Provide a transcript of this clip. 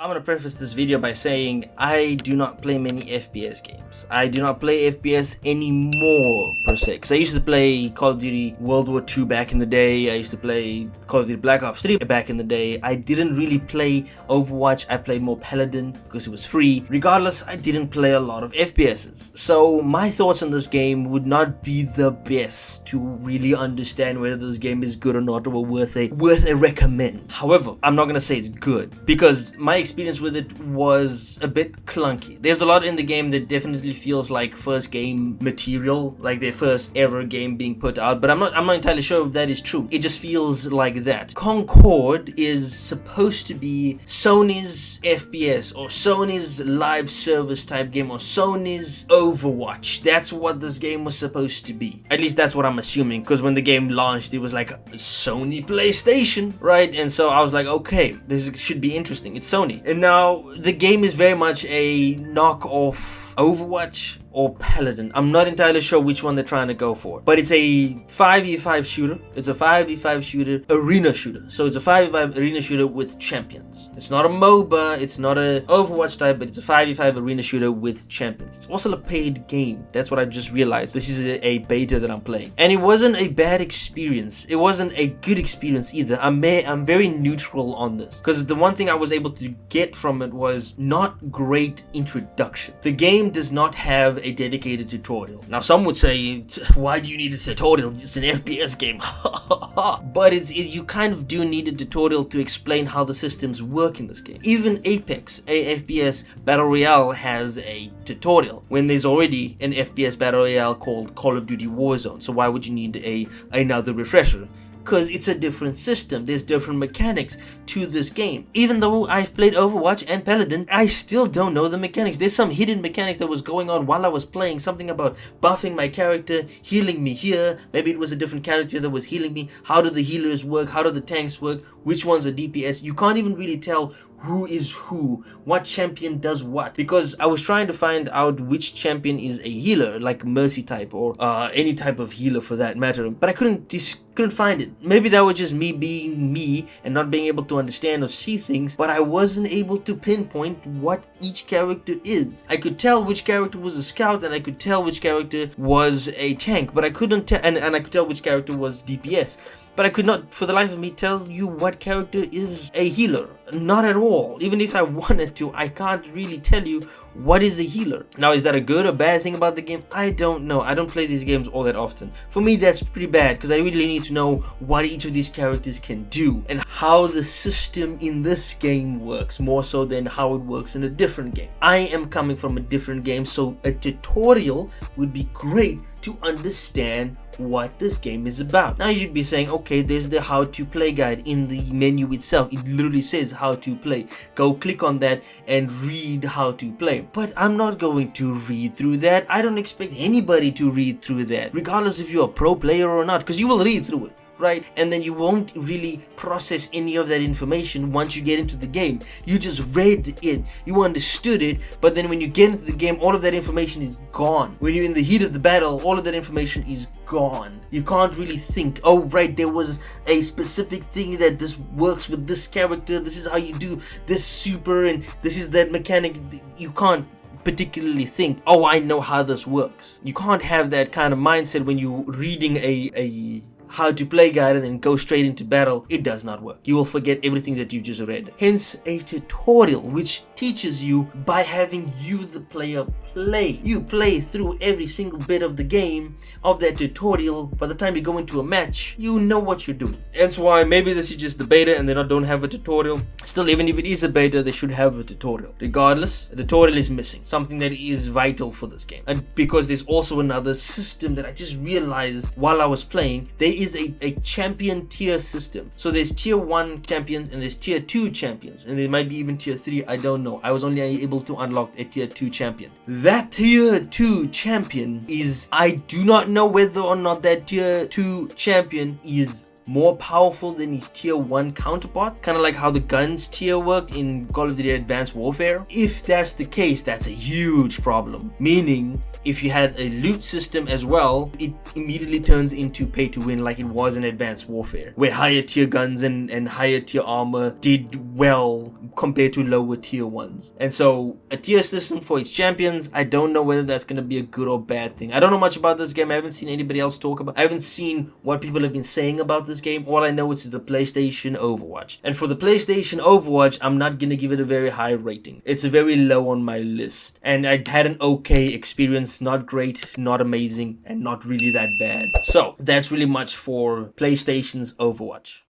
I'm gonna preface this video by saying I do not play many FPS games. I do not play FPS anymore per se, because I used to play Call of Duty World War II back in the day. I used to play Call of Duty Black Ops 3 back in the day. I didn't really play Overwatch. I played more Paladin because it was free. Regardless, I didn't play a lot of FPSs. So my thoughts on this game would not be the best to really understand whether this game is good or not, or worth a recommend. However, I'm not gonna say it's good, because my experience with it was a bit clunky. There's a lot in the game that definitely feels like first game material, like their first ever game being put out, but I'm not entirely sure if that is true. It just feels like that. Concord is supposed to be Sony's FPS, or Sony's live service type game, or Sony's Overwatch. That's what this game was supposed to be. At least that's what I'm assuming, because when the game launched it was like Sony PlayStation, right? And so I was like, okay, this should be interesting. It's Sony. And now the game is very much a knockoff Overwatch or Paladin. I'm not entirely sure which one they're trying to go for, but it's a 5v5 shooter. It's a 5v5 shooter, arena shooter. So it's a 5v5 arena shooter with champions. It's not a MOBA, it's not a Overwatch type, but it's a 5v5 arena shooter with champions. It's also a paid game. That's what I just realized. This is a beta that I'm playing, and it wasn't a bad experience. It wasn't a good experience either. I'm very neutral on this, because the one thing I was able to get from it was not great introduction. The game does not have a dedicated tutorial. Now some would say, why do you need a tutorial? It's an FPS game. But you kind of do need a tutorial to explain how the systems work in this game. Even Apex, a FPS battle royale, has a tutorial when there's already an FPS battle royale called Call of Duty Warzone. So why would you need another refresher? Because it's a different system. There's different mechanics to this game. Even though I've played Overwatch and Paladin, I still don't know the mechanics. There's some hidden mechanics that was going on while I was playing. Something about buffing my character, healing me here. Maybe it was a different character that was healing me. How do the healers work? How do the tanks work? Which one's a DPS? You can't even really tell who is who, what champion does what, because I was trying to find out which champion is a healer, like Mercy type or any type of healer for that matter, but I couldn't find it. Maybe that was just me being me and not being able to understand or see things, but I wasn't able to pinpoint what each character is. I could tell which character was a scout, and I could tell which character was a tank, but I couldn't tell, and I could tell which character was DPS. But I could not, for the life of me, tell you what character is a healer. Not at all. Even if I wanted to, I can't really tell you what is a healer. Now, is that a good or bad thing about the game? I don't know. I don't play these games all that often. For me, that's pretty bad, because I really need to know what each of these characters can do and how the system in this game works, more so than how it works in a different game. I am coming from a different game, so a tutorial would be great to understand what this game is about. Now you'd be saying, okay, there's the how to play guide in the menu itself. It literally says how to play. Go click on that and read how to play. But I'm not going to read through that. I don't expect anybody to read through that, regardless if you're a pro player or not, because you will read through it, right? And then you won't really process any of that information once you get into the game. You just read it, you understood it, but then when you get into the game, all of that information is gone. When you're in the heat of the battle, all of that information is gone. You can't really think, oh right, there was a specific thing that this works with this character, this is how you do this super, and this is that mechanic. You can't particularly think, oh, I know how this works. You can't have that kind of mindset when you're reading a how to play guide and then go straight into battle. It does not work. You will forget everything that you just read. Hence a tutorial, which teaches you by having you, the player, play. You play through every single bit of the game of that tutorial. By the time you go into a match, you know what you're doing. That's why maybe this is just the beta and they don't have a tutorial. Still, even if it is a beta, they should have a tutorial. Regardless, the tutorial is missing. Something that is vital for this game. And because there's also another system that I just realized while I was playing, there is a champion tier system. So there's tier 1 champions and there's tier 2 champions, and there might be even tier 3, I don't know. I was only able to unlock a tier 2 champion. That tier 2 champion is, I do not know whether or not that tier 2 champion is more powerful than his tier 1 counterpart, kind of like how the guns tier worked in Call of Duty Advanced Warfare. If that's the case, that's a huge problem. Meaning, if you had a loot system as well, it immediately turns into pay to win like it was in Advanced Warfare, where higher tier guns and higher tier armor did well compared to lower tier ones. And so a tier system for its champions, I don't know whether that's going to be a good or bad thing. I don't know much about this game. I haven't seen anybody else talk about. I haven't seen what people have been saying about this game. All I know is the PlayStation Overwatch. And for the PlayStation Overwatch, I'm not going to give it a very high rating. It's a very low on my list. And I had an okay experience, not great, not amazing, and not really that bad. So that's really much for PlayStation's Overwatch.